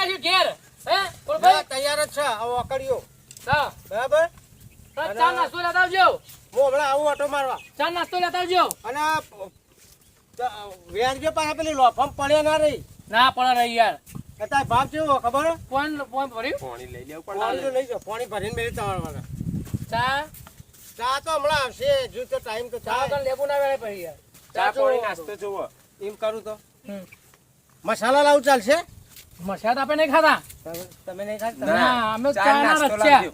આવ્યું ઘેર હે બોલ ભાઈ તૈયાર જ છે આવો અકડ્યો હા બરાબર ચા નાસ્તો લેતા આવજો હું હમણાં આવું ઓટો મારવા ચા નાસ્તો લેતા આવજો અને વ્યાજ પાસે પેલી લોફમ પડે ના રહી ના પડે રહી યાર અત્યારે ભાવ કેવો ખબર ફોન ભર્યું પાણી લઈ લેવું પાણી તો લઈ જાઓ પાણી ભરીને મેળવી તમારા ચા ચા તો હમણાં આવશે જો તો ટાઈમ તો ચા તો થાય લેવું ના વેળે પડી યાર ચા પાણી નાસ્તો જોવો એમ કરું તો મસાલા લાવું ચાલશે મસાલા આપણે નહીં ખાતા તમે નહીં ખાતા ના અમે ચા ચા ના નાસ્તો રચ્યા લાવજો.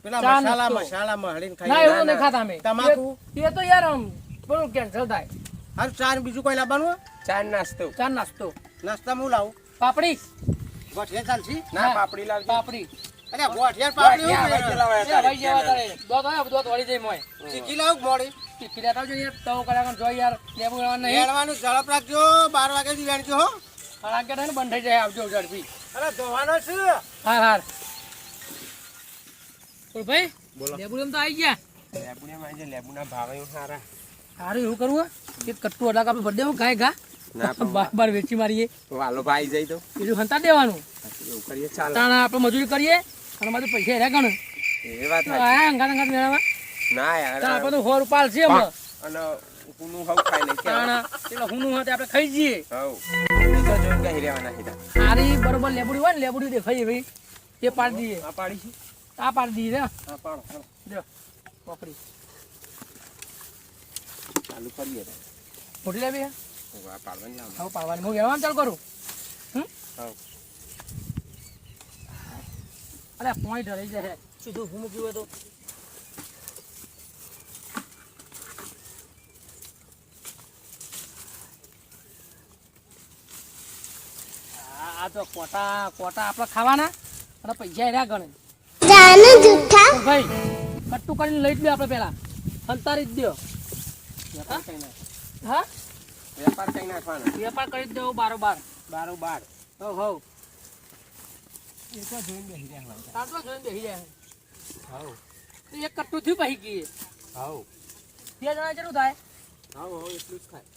પેલા ચા મસાલા નાસ્તો. મસાલા મળીને ના ખાઈ એવું નહીં ખાતા અમે તમાકુ? એ તો યાર બોલું કેન્સલ થાય હારું ચા ને બીજું કોઈ લાવવાનું હોય? ચા નાસ્તો ચા નાસ્તો નાસ્તામાં હું લાવું પાપડી ગોઠિયા ચાલશે ના પાપડી લાવજો પાપડી અરે ગોઠિયા પાપડી ગોઠિયા હું કેટલા મેળવે? વાળા એ ભાઈ જેવા તારે દોત હોય દોત વળી જાય મોય ચીકી લાવું કે મોડી ટીકી લેતા આવજો યાર તવ કર્યા જો યાર લેવું લેવાનું નહીં વેણવાનું ઝડપ રાખજો 12 વાગ્યાથી વેણજો હો અડાકે થાય ને બંધ થઈ જાય આવજો ઝડપી અરે ધોવાનો છે હાર હાર બોલ ભાઈ બોલો. લેબુ એમ તો આવી ગયા લેબુના માં જે લેબુના ભાવ એવું સારા સારું એવું કરવું હે? એક કટ્ટુ અડાક આપણે બર્થડે માં ગાય ગા ના પણ બાર બાર વેચી મારીએ વાલો ભાઈ જાય તો બીજું હંતા દેવાનું એવું કરીએ ચાલો તાણા આપણે મજૂરી કરીએ અને મારું પૈસા રહ્યા ગણ એ વાત સાચી. આયા અંગાત અંગાત મેળવવા ના યાર તાણ આપણે તો 100 રૂપિયા છે હમણાં અને હુનું હવ ખાઈ લઈ કે તાણા એટલે હુંનું હોય તે આપણે ખાઈ જઈએ હવ તો જો કે હિરેવાના હીરા સારી બરોબર લેબુડી હોય ને લેબુડી દેખાઈએ ભાઈ એ પાડી દઈએ આ પાડી છે આ પાડી દઈએ ને આ પાડો જો પકડી ચાલુ કરીએ મોટી લેવી હે આ પાડવાની લાવ હવે પાડવાની હું ગેરવાનું ચાલુ કરું હવ અરે પોઈન્ટ રહી જાય સીધું હું મૂક્યું હોય તો આ તો કોટા કોટા આપણે ખાવાના અને પૈસા રહ્યા ગણે ભાઈ કટ્ટું કરીને લઈ જ લે આપણે પેલા અંતારી જ દો વેપાર કઈ નાખ હા વેપાર કઈ નાખવાનો વેપાર કરી જ દેવો બારોબાર બારોબાર હવ હવ એ તો જોઈને બેસી રહ્યા તાર તો જોઈને બેસી જાય હવ તો એક કટ્ટું થયું પછી ગઈ હવ 2 જણા કેટલું થાય હવ હવ એટલું જ ખાય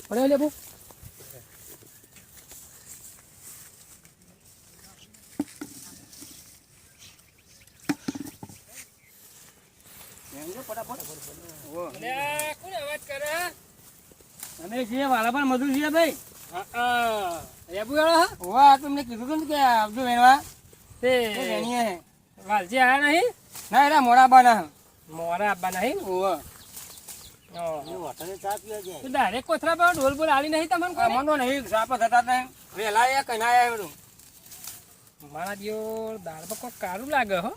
પડે લેબુ અમે છીએ વાલા પણ મજૂર છીએ ભાઈ લેબુ વાળા ઓવા તમને કીધું તું ને કે આવજો વેણવા તે વેણીએ વાલજી આયા નહીં ના એલા મોડા બના મોરા આબા નહીં ઓવા હોટલે ચા પીવા જાય ડાયરેક્ટ કોથરા પર ઢોલ બોલ આલી નહીં તમને કોઈ મનો નહીં સાપા થતા તા વેલા એ કઈ ના આવ્યા બધું મારા દિયો દાળ પર કોઈ કારું લાગે હો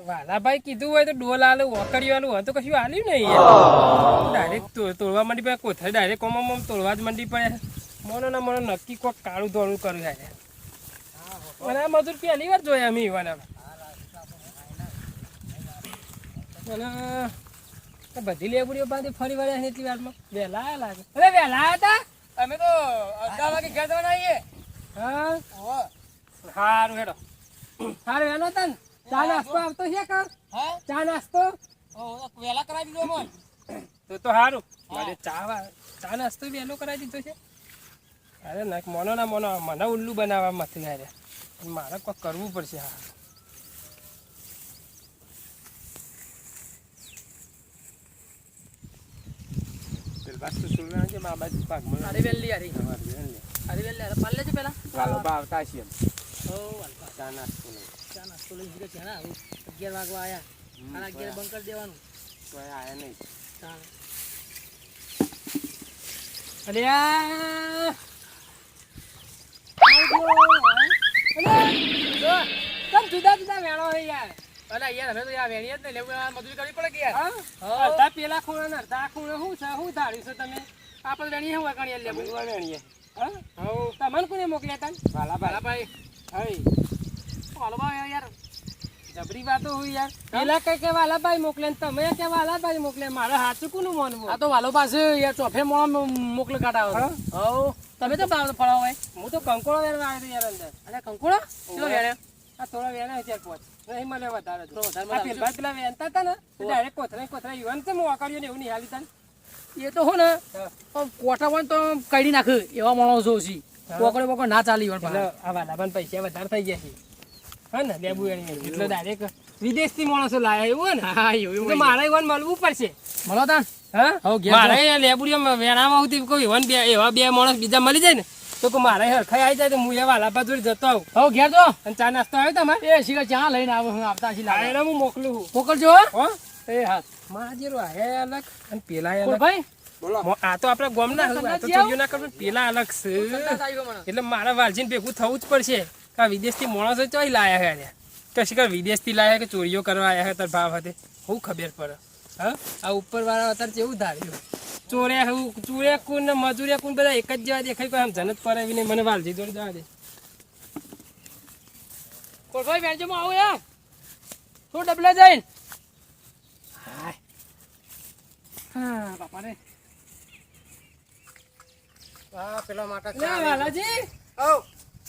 વાલાભાઈ કીધું હોય તો ડોલ આલું વકડીયું આલું હોય તો કશું આલ્યું નહીં ડાયરેક્ટ તોડવા માંડી પડે કોથળે ડાયરેક્ટ કોમ તોડવા જ માંડી પડે મોનો ના મોનો નક્કી કોક કાળું ધોળું કર્યું છે અને આ મજૂર પહેલી વાર જોયા અમે ઈવાના અને બધી લેબડીઓ પાસે ફરી વળ્યા છે એટલી વારમાં વહેલા આયા લાગે અરે વહેલા હતા અમે તો 11 વાગે ઘેર જવાના આવીએ હા ઓવા સારું હેડો સારું વહેલો હતા ને ચા નાસ્તો આવતો છે કા હા ચા નાસ્તો વેલા કરાવી દીધો મોન તો સારું મારે ચા નાસ્તો વહેલો કરાવી દીધો છે અરે ના મોનો ના મોનો મને ઉલ્લુ બનાવવા માંથી યાર મારે કોઈ કરવું પડશે હા બસ તો સુલના છે મા બાજુ પાક મને અરે વેલી યાર અરે વેલી યાર પાલે છે પેલા વાલો બાવતા છે એમ ઓ વાલપા ચા નાસ્તો નહીં ચા નાસ્તો લઈ જીરો છે ને 11 વાગવા આયા અને 11 બંધ કરી દેવાનું તો આયા નહીં અરે તમ જુદા જુદા વેણો હે યાર અલા યાર હવે તો યાર વેણી જ નહીં લેવું મજૂરી કરવી પડે કે યાર અડધા પેલા ખૂણા ને અડધા ખૂણે શું છે શું ધાર્યું છે તમે આપણે વેણી શું ગણીએ લેવું વેણીએ હા તમને કોને મોકલ્યા તા વાલા ભાઈ હઈ હાલો ભાઈ યાર જબરી વાતો હોય યાર પેલા કઈ કે વાલાભાઈ મોકલે ને તમે કે વાલાભાઈ મોકલે મારે સાચું કોનું માનવું આ તો વાલો પાસે યાર ચોફે મોકલે કાઢાવે હવ તમે તો બાવ ફળાવો હોય હું તો કંકોળો વેરવા આવ્યો યાર અંદર અરે કંકોડો ચલો યાર આ થોડા વેણા છે ચાર પાંચ નહીં મને વધારે તો વધારે આ પેલા પેલા વેણતા હતા ને ડાયરેક્ટ કોથરા યુવાન છે હું આકડ્યો ને એવું નહીં હાલી તને એ તો હો ને કોટા હોય તો કાઢી નાખે એવા માણસો છે કોકડે બોકડે ના ચાલી હોય એટલે આ વાલાભાઈ પૈસા વધારે થઈ ગયા છે હા ને લેબુ વેણી એટલે ડાયરેક્ટ વિદેશથી માણસો લાયા એવું હોય ને હા એવું તો મારે ઈવન મળવું પડશે મળો તા હા હવ ઘેર મારે લેબુડિયા વેણામાં આવતી કોઈ ઈવન બે એવા બે માણસ બીજા મળી જાય ને તો મારે હરખાઈ આવી જાય તો હું એ વાલાભા જોડે જતો આવું હવ ઘેર તો અને ચા નાસ્તો આવ્યો તમારે એ શીખર ચા લઈને આવો હું આપતા છી લાવે એને હું મોકલું છું મોકલજો હો એ હા માજેરો આયા અલગ અને પેલા બોલ અલગ ભાઈ આ તો આપણે ગોમના આ તો ચોરીઓ ના કરવું પેલા અલગ છે એટલે મારા વાલજીને ભેગું થવું જ પડશે કે આ વિદેશથી માણસો ચોઈ લાયા છે કશી કર વિદેશથી લાયા કે ચોરીઓ કરવા આવ્યા છે તાર ભાવ hatte બહુ ખબર પડે હા આ ઉપરવાળા અત્યારે કેવું ધાર્યું ચોર્યા હું ચોર્યા કુન ને મજૂરિયા કુન બધા એક જ જેવા દેખાય કોઈ આમ જનત પરાવીને મને વાલજી જોડે જવા દે બોલ ભાઈ બેનજો માં આવો યાર તું ડબલે જઈને હા બાપા રે હા પેલા માટે લે વાલાજી ઓ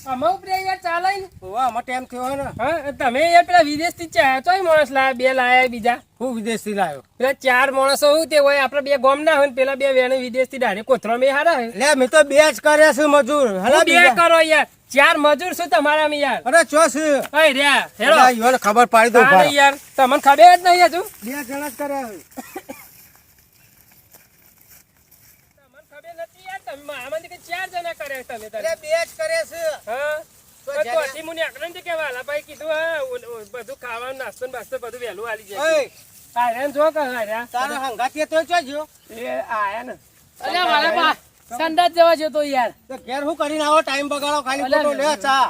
આમાં ઉપરે યાર ચાલે ને ઓવા માટે એમ થયો હે ને હા તમે યાર પેલા વિદેશથી ચાયા ચોય માણસ લાયા બે લાયા બીજા હું વિદેશથી લાવ્યો પેલા ચાર માણસો હું તે હોય આપડે બે ગોમ ના હોય ને પેલા બે વેણે વિદેશથી ડાયરેક્ટ કોથળા મેં હારા હોય લે મેં તો બે જ કર્યા છે મજૂર હલા હું બે કરો યાર ચાર મજૂર શું તમારા માં યાર અરે ચો છે અય રહ્યા હેરો અલા, ઈવોને ખબર પાડી દઉં હા નહીં યાર તમને ખબર જ નહીં હજુ બે જણા જ કર્યા છે. તમને ખબર નથી યાર તમે મારામાંથી કે ચાર જણા કરે તમે તારે અરે બે જ કર્યા છે હા તો તો જ્યાં- આથી મુને આકડન કે વાલાભાઈ કીધું હા બધું ખાવાનું નાસ્તો ને બાસ્તો બધું વહેલું આલી જાય ઓય આર્યા જો કે આર્યા તારા હંગાતીએ તો ચો જો એ આયા ને અલ્યા મારા બા સંડાસ જવા જતો યાર તો ઘેર હું કરીને આવો ટાઈમ બગાડો ખાલી અલા, ખોટો લે ચા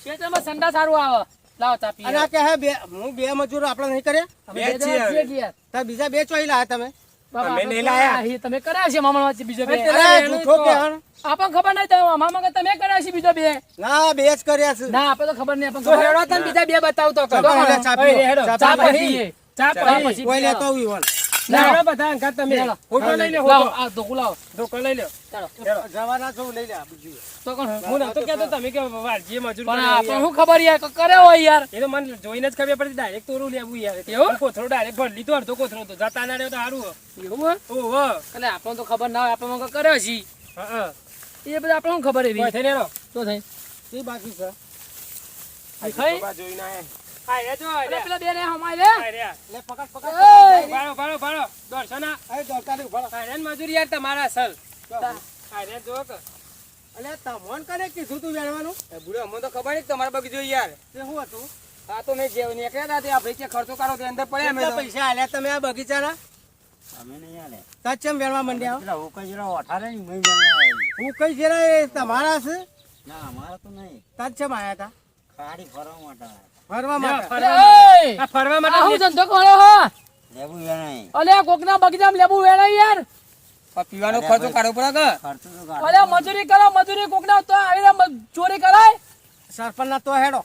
ખેતરમાં સંડાસ સારું આવે લાવો ચા પી અને આ કે હે બે હું બે મજૂર આપણે નહીં કર્યા અમે બે જણા છીએ યાર તો બીજા બે ચોઈ લાયા તમે બાબા, અમે આપણે નહીં તો લાયા. અહીં તમે કર્યા છે મામા વચ્ચે બીજો બે અરે, પેલા અરે એનું જૂઠો તો- કે હણ? આપણને ખબર નહીં તમે મામા કે તમે કર્યા છે બીજો બે ના બે જ કર્યા છે ના આપણે તો ખબર નહીં આપણને તો ખબર હેડો તને બીજા બે બતાવતો કર ચાલો, હેડો, ચા પીવો. હેડો, ચા ચા ચા પછી પીએ. ચા ચા પછી પછી. કોઈ લેતો હોય ઈવોને. ના, હેડો બધા અંગાત તમે ચાલો. ફોટો લઈ લે લાવો ફોટો આ ધોકું લાવો ધોકો લઈ લ્યો ચાલો જવાના છો લઈ લે આ બીજું તો કોણ હું નતો કહેતો તમે કે વાલજીએ મજૂર પણ કર્યો આપણને યાર. શું ખબર યાર કે કર્યો હોય યાર એ તો મને જોઈને જ ખબર પડી ડાયરેક્ટ તોરું લેવું યાર એવું? કોથળો ડાયરેક્ટ ભર લીધો અડધો કોથળો તો જતા ના રહ્યો તો સારું એવું હોય ઓહો એટલે આપણને તો ખબર ના હોય આપણે કે કર્યો છે હા એ બધા આપણને શું ખબર એવી કોઈ થઈને હેડો તો થઈ એ બાકી છે ખાઈ જોઈને આયા. હા રે જો એટલે રે પેલા બે ને હમાય લે હા રે લે પકડ પકડ એય! ભાડો ભાડો ભાડો દોઢસો ના એ દોડતા નહીં ઉભા રહો. હા રે મજૂરી યાર તમારા અસલ હા રે જો કે અલે તમોન કરે કીધું તું વેણવાનું બુડો અમને તો ખબર નહીં તમારા બગીચો યાર તે શું હતું હા તો મેં જેવ નીકળ્યા હતા તે આપણે ત્યાં ખર્ચો કરો તે અંદર પડ્યા અમે કેટલા તો. પૈસા આલ્યા તમે આ બગીચાના અમે નહીં આલે તાજ ચમ વેણવા માંડ્યા પેલા ઉકજરા ઓઠારે ને મહી મેળના હું કઈ જરા એ તમારા છે ના અમારા તો નહીં તાજ ચમ આયા તા ખાડી ફરવા માટે આયા. ફરવા માટે એય! આ ફરવા આ માટે હું ધંધો કરો હો લેબુ વેણાય અલે કોકના બગીચામાં લેબુ વેણાય યાર પીવાનો ખર્ચો કાઢવો પડે કે ખર્ચો તો કાઢો. અલે મજૂરી કરો મજૂરી કોકના તો આવી ચોરી કરાય સરપંચ ના તો હેડો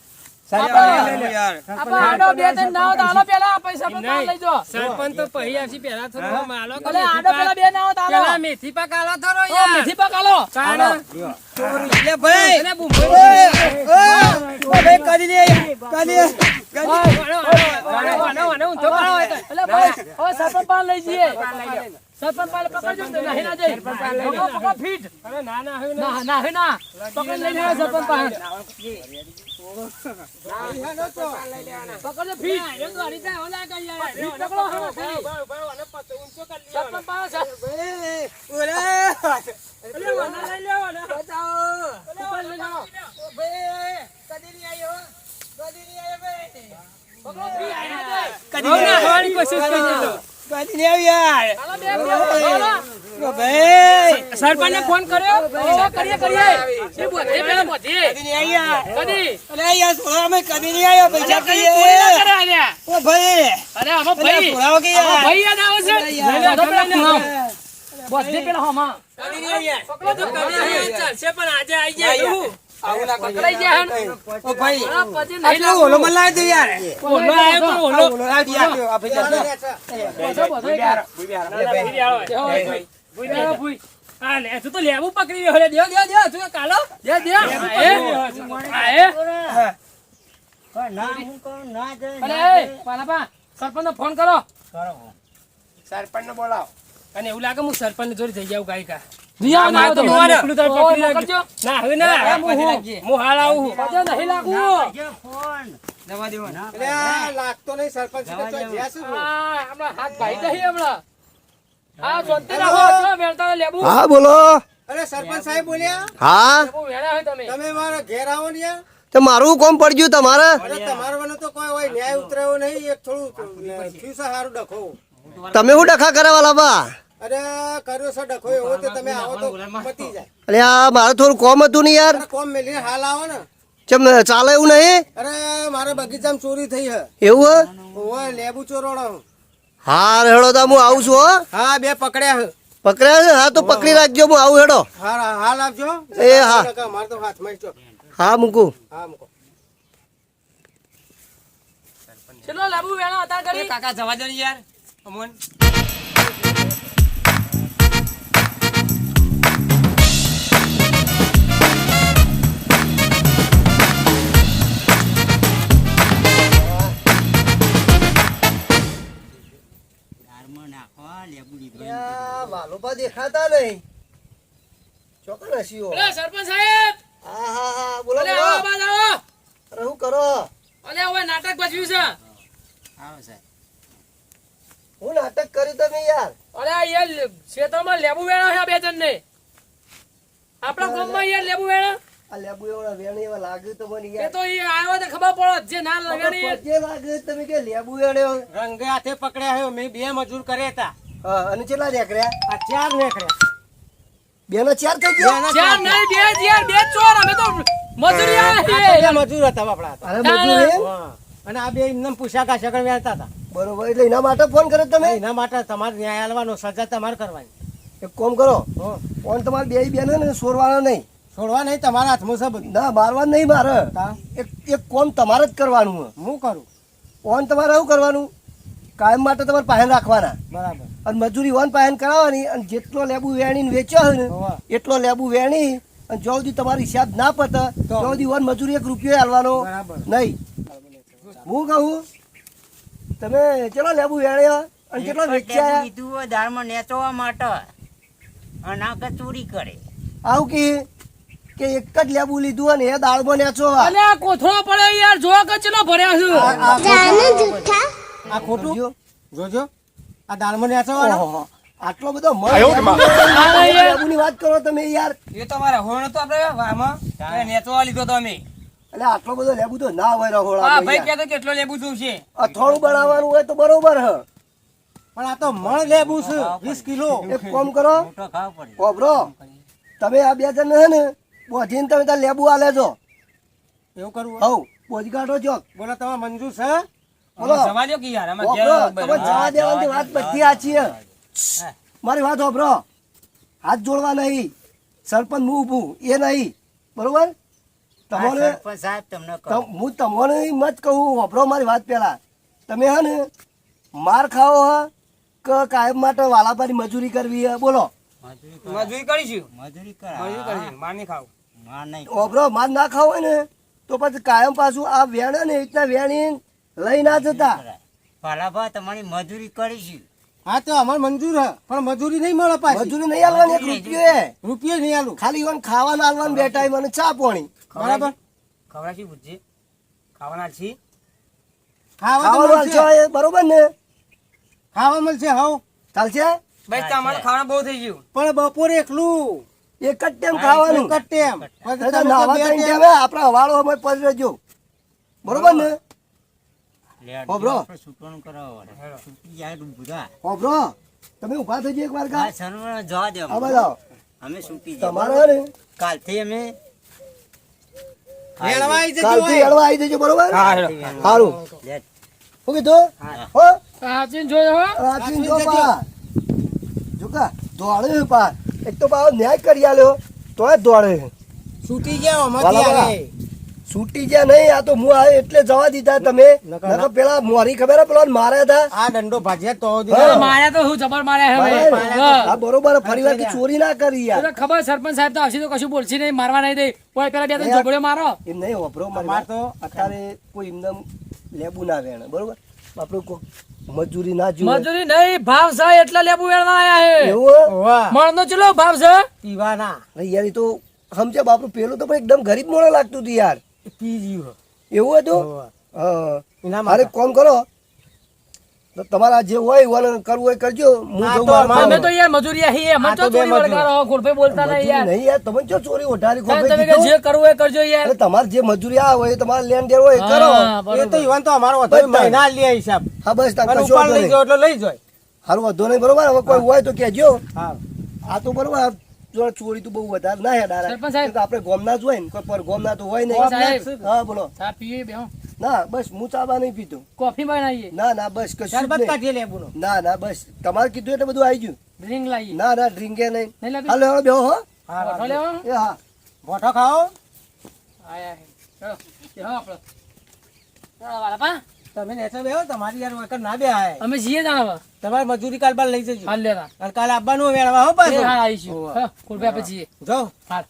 આપણે આડો બે ત્રણ ના હોય તો આલો પેલા પૈસા તો તાર લઈ જો સરપંચ તો પહી આવશે પેલા થોડો માલો કે અલે આડો પેલા બે ના હોય તો આલો પેલા મેથી પાક આલો થોડો ઓ, યાર મેથી પાક આલો કારણ લ્યો. લે ભાઈ અને બુંબો અલે ભાઈ હવે સરપંચ પાન લઈ જઈએ સરપંચ પાન પકડજો તો નહીં ના જઈ પકડ ફીટ ના ના હવે ના ના હે ના પકડ લઈ લેવા સરપંચ પાન પકડજો ફીટ ફીટ પકડો હા સરપંચ પાન સરપંચ ફોન કર્યો કરીએ કરીએ એ બોધે પેલા બોધે કદી અરે આમાં ભાઈ ભાઈ યાદ આવે છે બોધે પેલા હમા ચાલશે પણ આજે આવી જાય આવું ના કરો. લઈ ગયા હે ને? ઓ ભાઈ આ પછી નહીં આટલો લાગવું. ઓલો મને લાવી દે યાર ઓલો આવ્યો તો ઓલો. ઓલો લાવી દે આપ્યો આ ભાઈ બધો એક. ભૂઈ ભૂઈ. હા લે તું તો લેવું પકડી રહ્યો લે. દ્યો દ્યો દ્યો તું કાલો દે દે. પણ ના હું કહું ના જાય અરે ના એ, પાલાપા, સરપંચને ફોન કરો. કરો. સરપંચ ને બોલાવો અને એવું લાગે હું સરપંચ જોડે જઈ જાઉં ગાયકા. જીયા ના મારે તો આવે મોવાને તો એકલું તારે ઓય, પકડી મોકલજો. ના હવે ના હું હાલ આવું. પછી નહીં લાગવું. જે ફોન જવા દેવો ના એટલે આ લાગતો નહીં સરપંચ જવા તો દેવું. જ્યાં શું આ હમણાં હાથ ભાઈ નહીં હમણાં. આ શાંતિ રાખો, ચલો વેણતા લેબુ. હા બોલો. અરે સરપંચ સાહેબ બોલ્યા હા લેબુ વેણા હોય તમે. તમે મારા ઘેર આવો ને યાર. તો મારું કોમ પડ્યું તમારે. અરે તમારા મને તો કોઈ હોય ન્યાય ઉતરાયો નહીં એક થોડું થયું છે સારું ડખો. તમે શું ડખા કરાવાલા બા? અરે કર્યો છે ડખો એવો તો તમે આવો તો પતી જાય. અરે આ મારે થોડું કોમ હતું ને યાર. અરે કોમ મેલીને હાલ આવો ને. ચમ ચાલે એવું નહીં? અરે મારા બગીચામાં ચોરી થઈ હે. એવું હે? ઓય લેબુ ચોરોડો. હા હેડો તો હું આવું છું હો. હા બે પકડ્યા હે. પકડ્યા છે? હા તો પકડી રાખજો, હું આવું હેડો. હા હાલ આપજો. એ હા. મારે તો હાથમાં જ છો. હા મૂકું. હા મૂકો. ચલો લેબુ વેણા હતા કરી. કાકા જવા દો ને યાર અમોન. દારમાં નાખો લેબુ લીધો વાલોબા દેખાતા નહીં. ચોકન હસીઓ. અરે સરપંચ સાહેબ, હા હા હા બોલો અરે બોલો. આવો બાદ આવો. અરે શું કરો? અરે હવે નાટક ભજવ્યું છે. આવો સાહેબ હું નાટક કર્યું તમે યાર? અરે આ યાર ક્ષેત્રમાં લેબુ વેણા છે આ બે જણ ને. આપણા ગામમાં યાર લેબુ વેણા. આ લેબુ એવડા વેણી એવા લાગ્યું તો મને એ યાર. તો એ આવ્યો તો ખબર પડે જે ના લગાડી. જે લાગે તમે કે લેબુ વેણ્યો. રંગે હાથે પકડ્યા હે. મેં બે મજૂર કર્યા હતા. હા અને કેટલા નીકળ્યા? આ ચાર નીકળ્યા. બે ના ચાર થઈ ગયા. ચાર નહીં બે જ યાર, બે ચોર. અમે તો મજૂરી આ આવે તો છે. બે મજૂર હતા બાપડા હતા. અરે મજૂર એમ? હા. અને આ બે એમને પૂછા કાશા કરી વેચતા હતા. બરોબર, એટલે એના માટે ફોન કર્યો તમે? એના માટે તમારે ન્યાય આલવાનો, સજા તમારે કરવાની. એક કોમ કરો, હો. ફોન તમારે બે બેન ને સોરવાનો નહીં. છોડવા નહીં, તમારા હાથમાં છે બધું. ના મારવા નહીં મારે. હા. એક કોમ તમારે જ કરવાનું છે. હું કરું. ફોન તમારે એવું કરવાનું, કાયમ માટે તમારે પાસે રાખવાના બરાબર. અને મજૂરી વન પાસે કરાવવાની. અને જેટલો લેબુ વેણીને વેચ્યો હોય ને હોવે. એટલો લેબુ વેણી અને જો સુધી તમારો હિસાબ ના પતે તો? જો સુધી વન મજૂરી 1 રૂપિયો આલવાનો બરાબર. નહીં. હું કહું તમે ચલો લેબુ વેણ્યા અને કેટલો લેબુ વેચ્યા? લીધું હોય દારમાં નેચવા માટે અને આ કે ચોરી કરે આવું કે એક જ લેબુ લીધું અને એ દાળમાં નેચો. અલે આ કોથળો પડ્યો યાર, જો કે ચલો ભર્યા છે. આ ખોટું જોજો. આ દાળમાં નેચવાનો. ઓહો, આટલો બધો મન યાર. લેબુની વાત કરો તમે યાર. એ તો મારા હોણ તો આપણે વામાં નેચવા લીધો તો અમે. એટલે આટલો બધો લેબુ તો ના હોય હા રહોળા ભાઈ કહેતો કેટલો લેબુ જોશે. અથોણું બનાવવાનું હોય તો બરોબર હ. પણ આ તો મણ લેબુ છે 20 કિલો. એક કામ કરો, મોટો ખાવ પડે ઓબરો તમે આ બે જણ હે ને બોધીને તમે ત્યાં લેબુ આલે જો. એવું કરવું. હવ બોધ કાઢો જો. બોલો તમારે મંજૂર છે? બોલો જવા દો કે યાર આમાં ઓબરો ઘેર તમે જવા દેવાની વાત બધી સાચી હે. મારી વાત ઓબરો, હાથ જોડવા નહીં. સરપંચ હું ઊભું એ નહીં, બરોબર? આ તમને સરપંચ સાહેબ તમને કહું હું તમને મત કહું, ઓબરો મારી વાત પેલા. તમે હે ને માર ખાવો હે કે કાયમ માટે વાલાપાની મજૂરી કરવી હે? બોલો. મજૂરી મજૂરી કરીશું. મજૂરી મજૂરી કર કરીશું. માર નહીં ખાવું. માં નહીં ઓબરો માર ના ખાવ હોય ને તો પછી કાયમ પાછું આ વેણે ને એ રીતના વેણી લઈ ના જતા. પાલાભા તમારી મજૂરી કરીશું હા તો અમારે મંજૂર હે, પણ મજૂરી નહીં મળે પાછી. મજૂરી નહીં આલવાની, 1 રૂપિયો હે. રૂપિયો નહીં આલું. ખાલી ઈવન ખાવાના આલવાનું 2 ટાઈમ અને ચા પાણી. બરાબર. ખવડાવશું બુજ્જી. ખાવાના છીએ. ખાવા તો ખાવાનું મળશે. આલશો એ બરોબર ને? ખાવા મળશે હવ. ચાલશે? ભાઈ તમારે ખાવાના બહુ થઈ ગયું. પણ બપોરે એકલું. એક જ ટાઈમ ખાવાનું. એક જ ટેમ. નહીં તો નાવા ત્રણ ટાઈમ હે, આપણા હવાળો અમે પડી રહેજો, બરોબર ને? હોભરો. આપણે છૂટવાનું કરાવવા વાળા. છૂટી જાય તો બધા ઓબરો તમે ઉભા થઈ જાય એક વાર આ સનવર જવા દે આ બધા અમે છૂટી તમારે જાય હે ને કાલથી અમે મેળવા આવી જજો કાલથી હોય. એળવા આવી જજો, બરોબર? સારું. લે. શું કીધું? હો સાચીને જોયો હો. રાત્રિ જો પા જો કા દોડે પા. એક તો પાછો ન્યાય કરી આલ્યો તોય દોડે. છૂટી ગયા વાલા, આમાંથી વાલા. આવે. છૂટી ગયા નહીં, આ તો હું આવ્યો એટલે જવા દીધા તમે. નકર પેલા મોરી ખબર હે, પેલા માર્યા હતા. આ દંડો ભાજ્યા તો હા. માર્યા તો હું જબર માર્યા હે ભાઈ. આ બરોબર ફરી વાર ચોરી ના કરી યાર. તો ખબર સરપંચ સાહેબ તો આવશે તો કશું બોલશે નહીં, મારવા નહીં દે. કોઈ પેલા બે ત્રણ ઝોપડીઓ મારો. એમ નહીં વાપરો અમાર તો અત્યારે કોઈ એમને લેબુ ના વેણે બરોબર. આપણે કોઈ મજૂરી ના જુએ મજૂરી નહીં, ભાવ છે એટલે લેબુ વેણવા આયા હે. એવું હે? હોવા. મણનો ચલો ભાવ છે. પીવાના નહીં યાર, એ તો સમજ્યા બાપુ. પેલું તો પણ એકદમ ગરીબ મોણા લાગતું હતું યાર. પી જીવ એવું હતું. હોવા. હા. એના અરે માટે. કોમ કરો તો તમારા જે હોય એવું કરવું હોય કરજો. હું આ જઉં તો મારા અમારે અમે કામ. તો યાર મજૂરી આહી અમે આ તો તો બે ચોરી મજૂર. વળગારો ખોડફે બોલતા નહીં યાર. નહીં યાર, તમે જો ચોરી ઓઢારી સાહેબ, ખોફે તમે કે કીધું. જે કરવું હોય કરજો યાર. અરે તમારે જે મજૂરી આ હોય તમારે લેન દેન હોય એ કરો. હા, એ તો બરોબર. ઈવન તો અમારો વધુ બધા. મહિના લે હિસાબ હા બસ તાર અને કશો ઉપાડ વાંધો લઈ નહીં. જાઓ એટલે લઈ જાય. હારું વાંધો નહીં બરોબર. હવે કોઈ હોય તો કહેજો. હા આ તો બરોબર જો ચોરી તો બહુ વધારે ના હે ડારા. સરપંચ સાહેબ. તો આપણે ગોમના જ હોય ને, કોઈ પર ગોમના તો હોય ઓ સાહેબ. નહીં. હા બોલો. ચા પીએ બેહો. ના બસ હું ચાબા નહીં પીતો. કોફી બનાવીએ. ના ના બસ કશું જ શરબત નહીં. કાઢીએ લેબુનો. ના ના બસ તમારે કીધું એટલે બધું આવી ગયું. ડ્રિંક લાવીએ. ના ના ડ્રિંકે નહીં. નહીં લાવી? હાલો હાલો બેહો હો. હા બોટલ લેવો? એ હા. ભોઠો ખાઓ. આયા હે. ચલો બેહો આપણે. ચલો વાલાપા. તમે નેચર બેહો, તમારી યાર વખત ના બે આય. અમે જઈએ જાણવા. તમારે મજૂરી કાલ બાર લઈ જજો. હાલ લેતા. અને કાલે આવવાનું વેળવા હો એ પાછું. હા આવીશું. હા, ખોડફે આપણે જઈએ. જાઓ. હાલ.